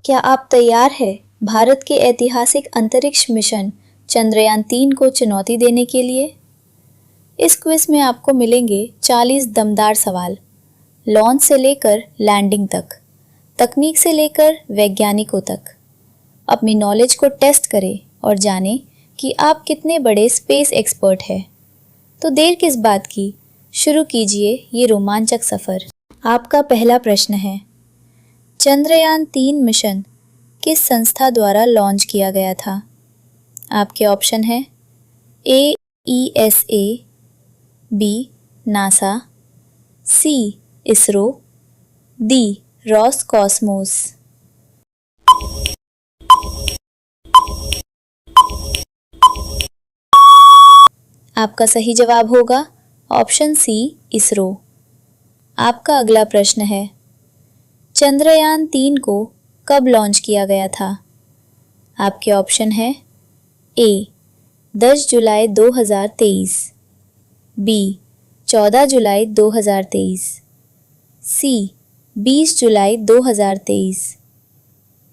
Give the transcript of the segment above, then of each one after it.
क्या आप तैयार हैं भारत के ऐतिहासिक अंतरिक्ष मिशन चंद्रयान-3 को चुनौती देने के लिए? इस क्विज में आपको मिलेंगे 40 दमदार सवाल, लॉन्च से लेकर लैंडिंग तक, तकनीक से लेकर वैज्ञानिकों तक। अपनी नॉलेज को टेस्ट करें और जानें कि आप कितने बड़े स्पेस एक्सपर्ट हैं। तो देर किस बात की, शुरू कीजिए ये रोमांचक सफ़र। आपका पहला प्रश्न है, चंद्रयान-3 मिशन किस संस्था द्वारा लॉन्च किया गया था? आपके ऑप्शन है ए ESA, बी नासा, सी इसरो, डी रॉसकॉस्मोस। आपका सही जवाब होगा ऑप्शन सी इसरो। आपका अगला प्रश्न है, चंद्रयान-3 को कब लॉन्च किया गया था? आपके ऑप्शन है ए 10 जुलाई 2023, बी 14 जुलाई 2023, सी 20 जुलाई 2023,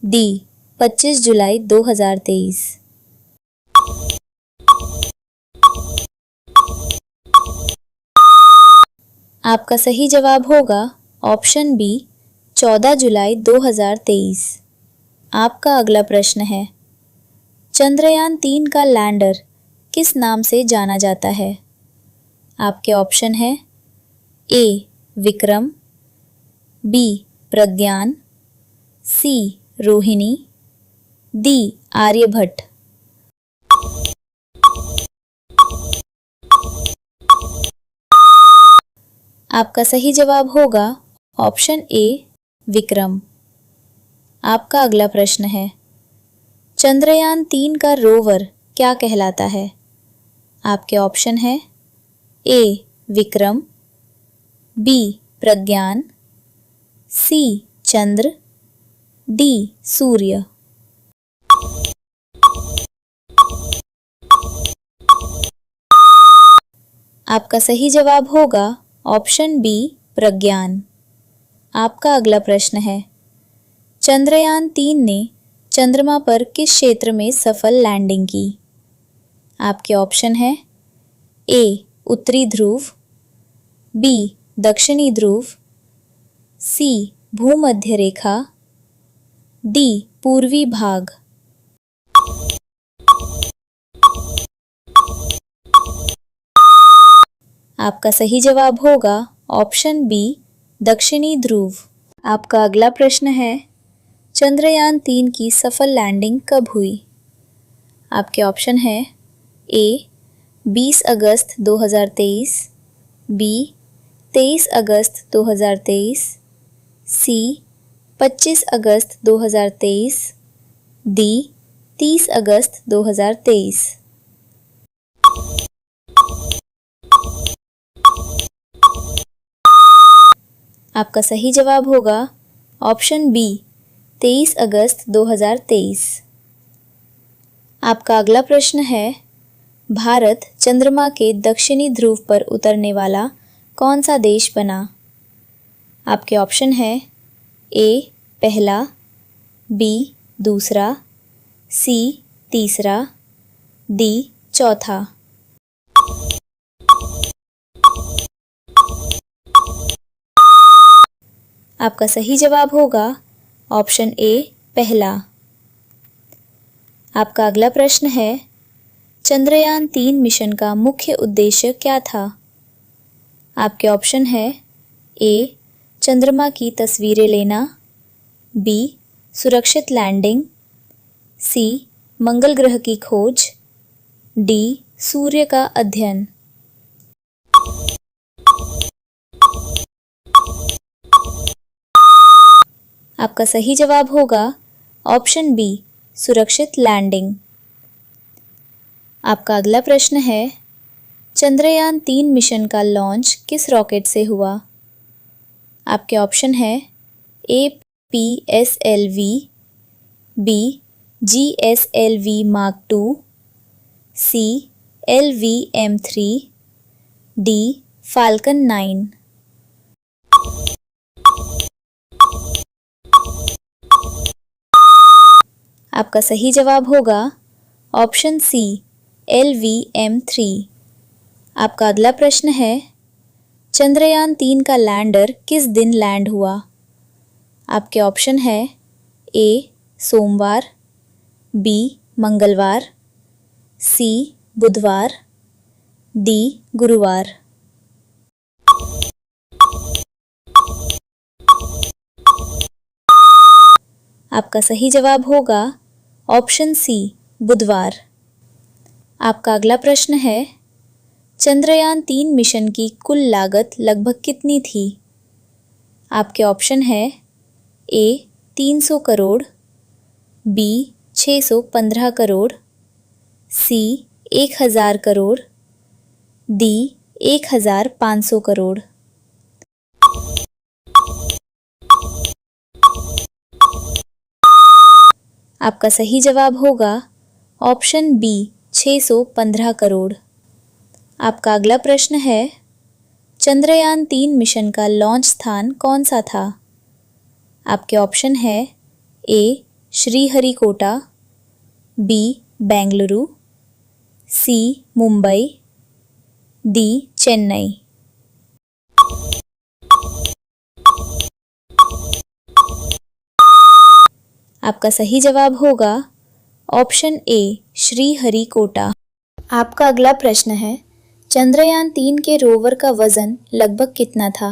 डी 25 जुलाई 2023। आपका सही जवाब होगा ऑप्शन बी 14 जुलाई 2023। आपका अगला प्रश्न है, चंद्रयान-3 का लैंडर किस नाम से जाना जाता है? आपके ऑप्शन है ए विक्रम, बी प्रज्ञान, सी रोहिणी, डी आर्यभट्ट। आपका सही जवाब होगा ऑप्शन ए विक्रम। आपका अगला प्रश्न है, चंद्रयान-3 का रोवर क्या कहलाता है? आपके ऑप्शन है ए विक्रम, बी प्रज्ञान, सी चंद्र, डी सूर्य। आपका सही जवाब होगा ऑप्शन बी प्रज्ञान। आपका अगला प्रश्न है, चंद्रयान-3 ने चंद्रमा पर किस क्षेत्र में सफल लैंडिंग की? आपके ऑप्शन है ए उत्तरी ध्रुव, बी दक्षिणी ध्रुव, सी भूमध्य रेखा, डी पूर्वी भाग। आपका सही जवाब होगा ऑप्शन बी दक्षिणी ध्रुव। आपका अगला प्रश्न है, चंद्रयान-3 की सफल लैंडिंग कब हुई? आपके ऑप्शन है ए 20 अगस्त 2023, बी 23 अगस्त 2023, सी 25 अगस्त 2023, डी 30 अगस्त 2023। आपका सही जवाब होगा ऑप्शन बी 23 अगस्त 2023। आपका अगला प्रश्न है, भारत चंद्रमा के दक्षिणी ध्रुव पर उतरने वाला कौन सा देश बना? आपके ऑप्शन है ए पहला, बी दूसरा, सी तीसरा, डी चौथा। आपका सही जवाब होगा ऑप्शन ए पहला। आपका अगला प्रश्न है, चंद्रयान-3 मिशन का मुख्य उद्देश्य क्या था? आपके ऑप्शन है ए चंद्रमा की तस्वीरें लेना, बी सुरक्षित लैंडिंग, सी मंगल ग्रह की खोज, डी सूर्य का अध्ययन। आपका सही जवाब होगा ऑप्शन बी सुरक्षित लैंडिंग। आपका अगला प्रश्न है, चंद्रयान-3 मिशन का लॉन्च किस रॉकेट से हुआ? आपके ऑप्शन है ए PSLV, बी GSLV Mark 2, सी LV-M3, डी फाल्कन 9। आपका सही जवाब होगा ऑप्शन सी LVM-3। आपका अगला प्रश्न है चंद्रयान-3 का लैंडर किस दिन लैंड हुआ? आपके ऑप्शन है ए सोमवार, बी मंगलवार, सी बुधवार, डी गुरुवार। आपका सही जवाब होगा ऑप्शन सी बुधवार। आपका अगला प्रश्न है चंद्रयान-3 मिशन की कुल लागत लगभग कितनी थी? आपके ऑप्शन है ए 300 करोड़, बी 615 करोड़, सी 1000 करोड़, डी 1500 करोड़। आपका सही जवाब होगा ऑप्शन बी 615 करोड़। आपका अगला प्रश्न है चंद्रयान-3 मिशन का लॉन्च स्थान कौन सा था? आपके ऑप्शन है ए श्रीहरिकोटा, बी बेंगलुरु, सी मुंबई, डी चेन्नई। आपका सही जवाब होगा ऑप्शन ए श्रीहरिकोटा। आपका अगला प्रश्न है चंद्रयान-3 के रोवर का वजन लगभग कितना था?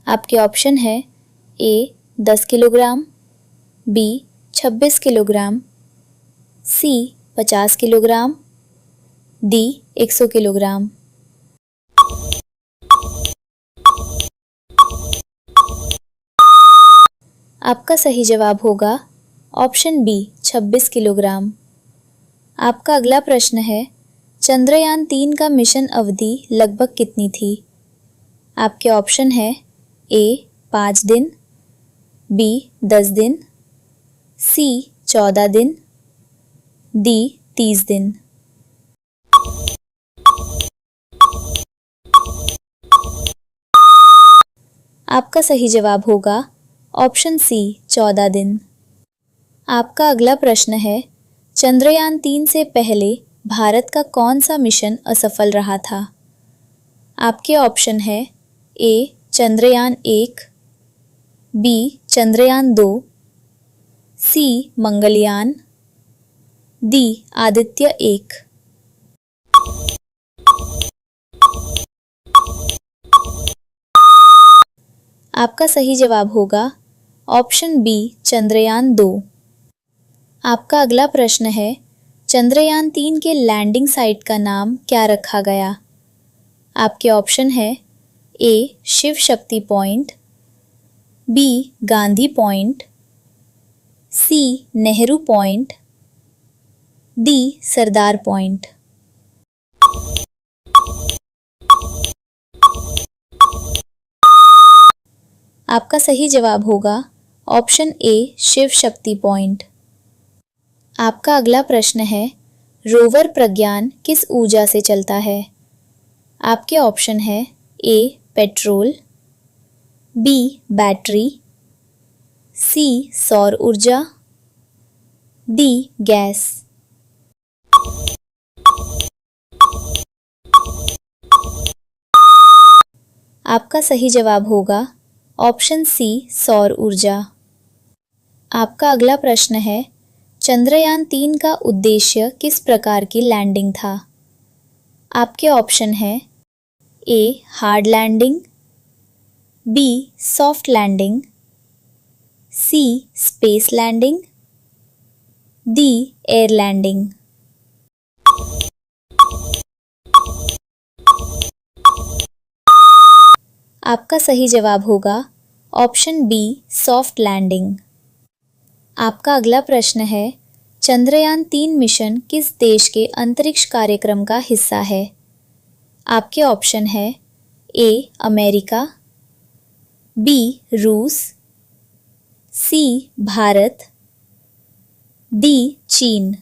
आपके ऑप्शन है ए 10 किलोग्राम, बी 26 किलोग्राम, सी 50 किलोग्राम, डी 100 किलोग्राम। आपका सही जवाब होगा ऑप्शन बी 26 किलोग्राम। आपका अगला प्रश्न है चंद्रयान-3 का मिशन अवधि लगभग कितनी थी? आपके ऑप्शन है ए 5 दिन, बी 10 दिन, सी 14 दिन, डी 30 दिन। आपका सही जवाब होगा ऑप्शन सी 14 दिन। आपका अगला प्रश्न है चंद्रयान-3 से पहले भारत का कौन सा मिशन असफल रहा था? आपके ऑप्शन है ए चंद्रयान-1, बी चंद्रयान-2, सी मंगलयान, डी आदित्य-1। आपका सही जवाब होगा ऑप्शन बी चंद्रयान-2। आपका अगला प्रश्न है चंद्रयान-3 के लैंडिंग साइट का नाम क्या रखा गया? आपके ऑप्शन है ए Shiv Shakti point, B Gandhi point, सी नेहरू पॉइंट, डी सरदार पॉइंट। आपका सही जवाब होगा option A Shiv Shakti point. आपका अगला प्रश्न है रोवर प्रज्ञान किस ऊर्जा से चलता है? आपके ऑप्शन है ए पेट्रोल, बी बैटरी, सी सौर ऊर्जा, डी गैस। आपका सही जवाब होगा ऑप्शन सी सौर ऊर्जा। आपका अगला प्रश्न है चंद्रयान-3 का उद्देश्य किस प्रकार की लैंडिंग था? आपके ऑप्शन है A hard landing, B soft landing, C space landing, D air landing. आपका सही जवाब होगा ऑप्शन बी सॉफ्ट लैंडिंग। आपका अगला प्रश्न है चंद्रयान-3 मिशन किस देश के अंतरिक्ष कार्यक्रम का हिस्सा है? आपके ऑप्शन है ए अमेरिका, बी रूस, सी भारत, डी चीन।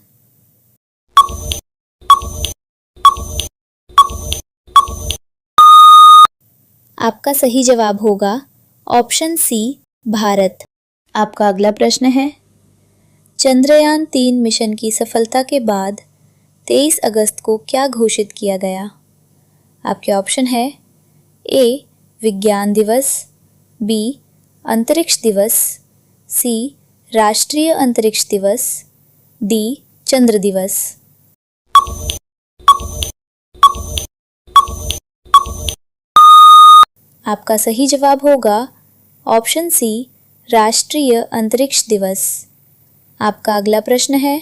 आपका सही जवाब होगा ऑप्शन सी भारत। आपका अगला प्रश्न है चंद्रयान-3 मिशन की सफलता के बाद 23 अगस्त को क्या घोषित किया गया? आपके ऑप्शन है ए विज्ञान दिवस, बी अंतरिक्ष दिवस, सी राष्ट्रीय अंतरिक्ष दिवस, डी चंद्र दिवस। आपका सही जवाब होगा ऑप्शन सी राष्ट्रीय अंतरिक्ष दिवस। आपका अगला प्रश्न है,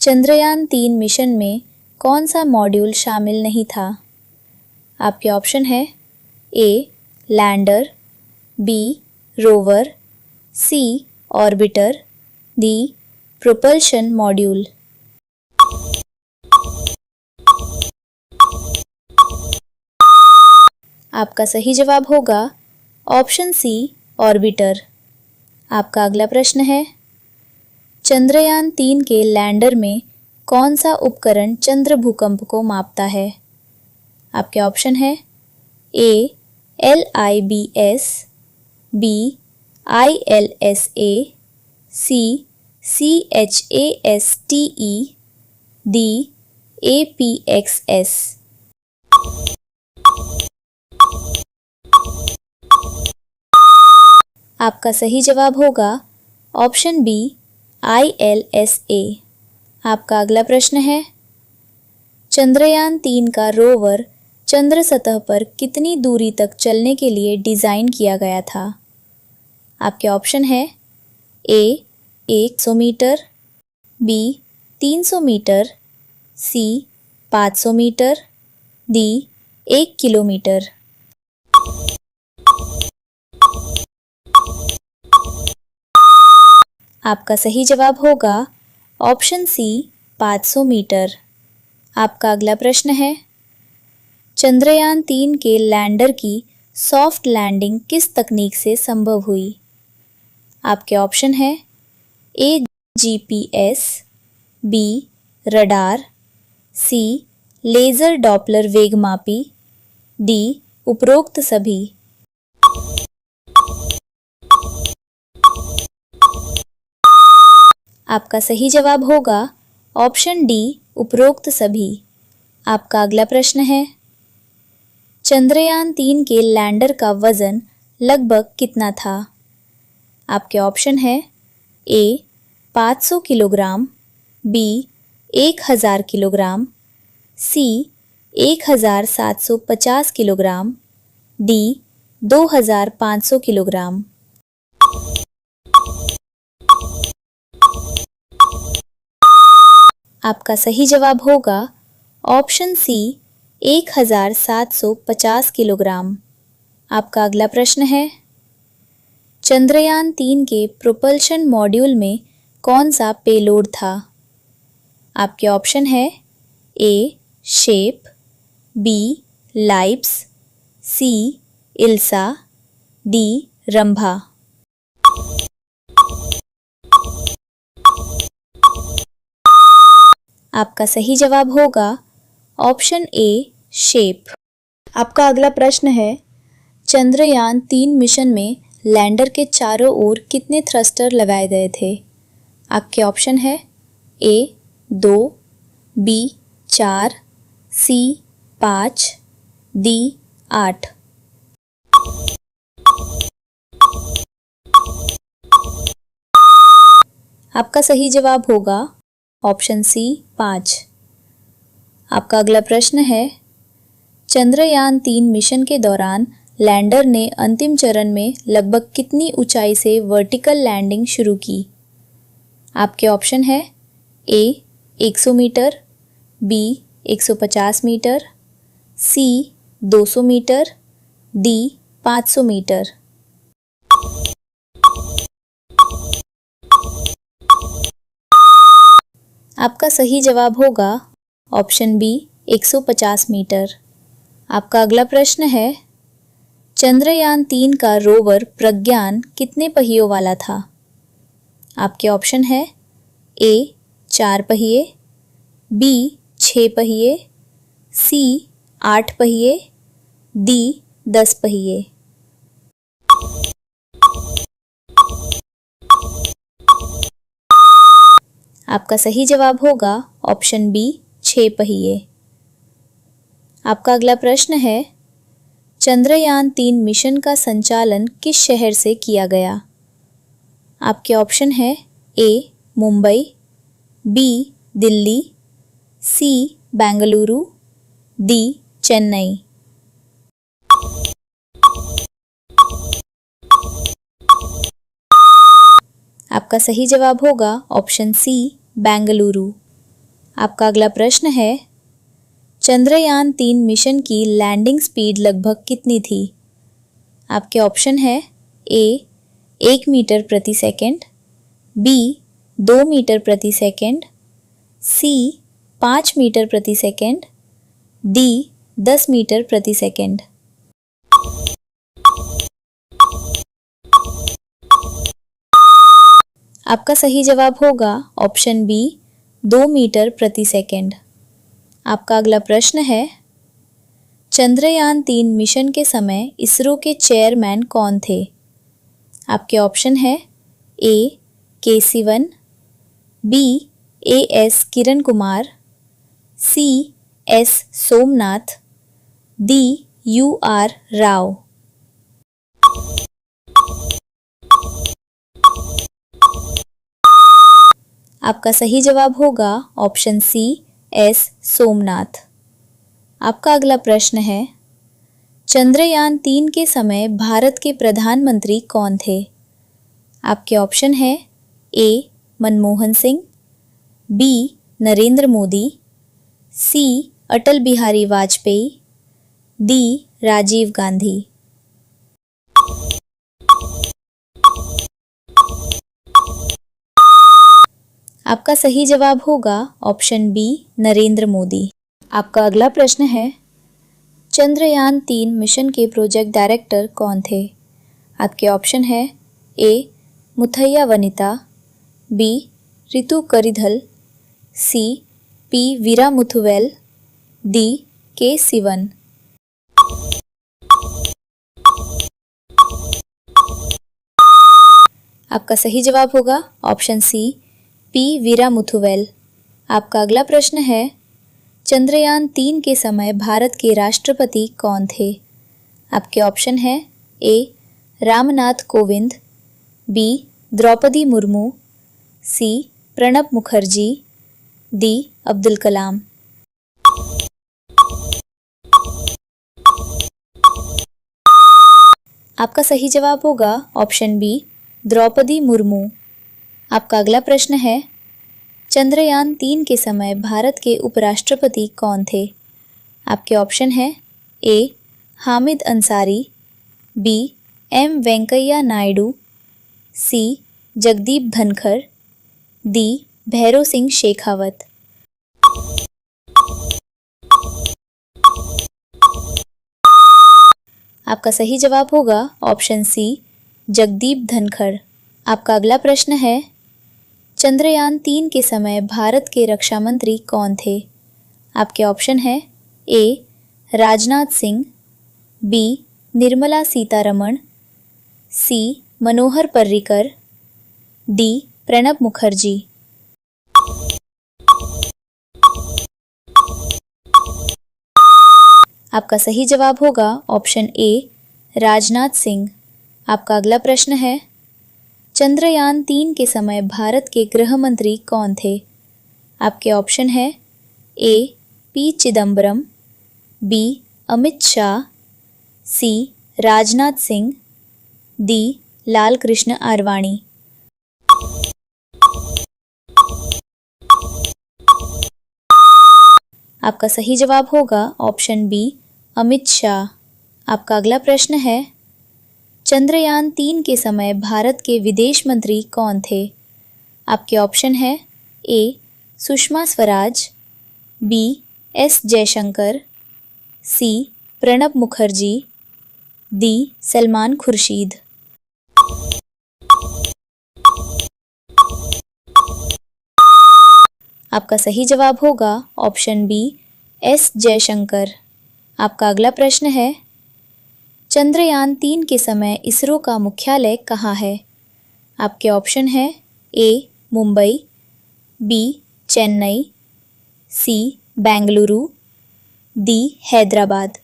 चंद्रयान-3 मिशन में कौन सा मॉड्यूल शामिल नहीं था? आपके ऑप्शन है ए लैंडर, बी रोवर, सी ऑर्बिटर, डी प्रोपल्शन मॉड्यूल। आपका सही जवाब होगा ऑप्शन सी ऑर्बिटर। आपका अगला प्रश्न है, चंद्रयान-3 के लैंडर में कौन सा उपकरण चंद्र भूकंप को मापता है? आपके ऑप्शन है ए LIBS, बी ILSA, सी CHASTE, डी APXS। आपका सही जवाब होगा ऑप्शन बी ILSA। आपका अगला प्रश्न है, चंद्रयान-3 का रोवर चंद्र सतह पर कितनी दूरी तक चलने के लिए डिज़ाइन किया गया था? आपके ऑप्शन है ए 100 मीटर, बी 300 मीटर, सी 500 मीटर, डी 1 किलोमीटर। आपका सही जवाब होगा ऑप्शन सी 500 मीटर। आपका अगला प्रश्न है, चंद्रयान-3 के लैंडर की सॉफ्ट लैंडिंग किस तकनीक से संभव हुई? आपके ऑप्शन है ए GPS, बी रडार, सी लेज़र डॉपलर वेगमापी, डी उपरोक्त सभी। आपका सही जवाब होगा ऑप्शन डी उपरोक्त सभी। आपका अगला प्रश्न है, चंद्रयान-3 के लैंडर का वजन लगभग कितना था? आपके ऑप्शन है ए 500 किलोग्राम, बी 1000 किलोग्राम, सी 1750 किलोग्राम, डी 2500 किलोग्राम। आपका सही जवाब होगा ऑप्शन सी 1750 किलोग्राम। आपका अगला प्रश्न है, चंद्रयान-3 के प्रोपल्शन मॉड्यूल में कौन सा पेलोड था? आपके ऑप्शन है A shape, B लाइप्स, C इल्सा, D Rambha. आपका सही जवाब होगा ऑप्शन ए शेप। आपका अगला प्रश्न है, चंद्रयान-3 मिशन में लैंडर के चारों ओर कितने थ्रस्टर लगाए गए थे? आपके ऑप्शन है ए 2, बी 4, सी 5, डी 8। आपका सही जवाब होगा ऑप्शन सी 5। आपका अगला प्रश्न है, चंद्रयान-3 मिशन के दौरान लैंडर ने अंतिम चरण में लगभग कितनी ऊंचाई से वर्टिकल लैंडिंग शुरू की? आपके ऑप्शन है ए 100 मीटर, बी 150 मीटर, सी 200 मीटर, डी 500 मीटर। आपका सही जवाब होगा ऑप्शन बी 150 मीटर। आपका अगला प्रश्न है, चंद्रयान-3 का रोवर प्रज्ञान कितने पहियों वाला था? आपके ऑप्शन है ए 4 पहिए, बी 6 पहिए, सी 8 पहिए, डी 10 पहिए। आपका सही जवाब होगा ऑप्शन बी 6 पहिए। आपका अगला प्रश्न है, चंद्रयान-3 मिशन का संचालन किस शहर से किया गया? आपके ऑप्शन है ए मुंबई, बी दिल्ली, सी बेंगलुरु, डी चेन्नई। आपका सही जवाब होगा ऑप्शन सी बेंगलुरु। आपका अगला प्रश्न है, चंद्रयान-3 मिशन की लैंडिंग स्पीड लगभग कितनी थी? आपके ऑप्शन है ए 1 मीटर प्रति सेकंड, बी 2 मीटर प्रति सेकंड, सी 5 मीटर प्रति सेकंड, डी 10 मीटर प्रति सेकंड। आपका सही जवाब होगा ऑप्शन बी 2 मीटर प्रति सेकंड। आपका अगला प्रश्न है, चंद्रयान-3 मिशन के समय इसरो के चेयरमैन कौन थे? आपके ऑप्शन है A K Sivan, B A S Kiran Kumar, C S Somnath, D U R Rao. आपका सही जवाब होगा ऑप्शन सी एस सोमनाथ। आपका अगला प्रश्न है, चंद्रयान-3 के समय भारत के प्रधानमंत्री कौन थे? आपके ऑप्शन है ए मनमोहन सिंह, बी नरेंद्र मोदी, सी अटल बिहारी वाजपेयी, डी राजीव गांधी। आपका सही जवाब होगा ऑप्शन बी नरेंद्र मोदी। आपका अगला प्रश्न है, चंद्रयान-3 मिशन के प्रोजेक्ट डायरेक्टर कौन थे? आपके ऑप्शन है A Muthayya Vanitha, B Ritu Karidhal, C P Veera Muthuvel, D K Sivan. आपका सही जवाब होगा option C P Veera Muthuvel. आपका अगला प्रश्न है, चंद्रयान-3 के समय भारत के राष्ट्रपति कौन थे? आपके ऑप्शन है ए रामनाथ कोविंद, बी द्रौपदी मुर्मू, सी प्रणब मुखर्जी, डी अब्दुल कलाम। आपका सही जवाब होगा ऑप्शन बी द्रौपदी मुर्मू। आपका अगला प्रश्न है, चंद्रयान-3 के समय भारत के उपराष्ट्रपति कौन थे? आपके ऑप्शन है ए हामिद अंसारी, बी एम वेंकैया नायडू, सी जगदीप धनखड़, डी भैरों सिंह शेखावत। आपका सही जवाब होगा ऑप्शन सी जगदीप धनखड़। आपका अगला प्रश्न है, चंद्रयान-3 के समय भारत के रक्षा मंत्री कौन थे? आपके ऑप्शन है ए राजनाथ सिंह, बी निर्मला सीतारमण, सी मनोहर पर्रिकर, डी प्रणब मुखर्जी। आपका सही जवाब होगा ऑप्शन ए राजनाथ सिंह। आपका अगला प्रश्न है, चंद्रयान-3 के समय भारत के गृह मंत्री कौन थे? आपके ऑप्शन है A P Chidambaram, B Amit Shah, C Rajnath Singh, D Lal Krishna Advani. आपका सही जवाब होगा ऑप्शन बी अमित शाह। आपका अगला प्रश्न है, चंद्रयान-3 के समय भारत के विदेश मंत्री कौन थे? आपके ऑप्शन है ए सुषमा स्वराज, बी एस जयशंकर, सी प्रणब मुखर्जी, डी सलमान खुर्शीद। आपका सही जवाब होगा ऑप्शन बी एस जयशंकर। आपका अगला प्रश्न है, चंद्रयान-3 के समय इसरो का मुख्यालय कहाँ है? आपके ऑप्शन है ए मुंबई, बी चेन्नई, सी बेंगलुरु, डी हैदराबाद।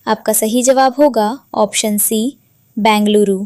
आपका सही जवाब होगा ऑप्शन सी बेंगलुरु।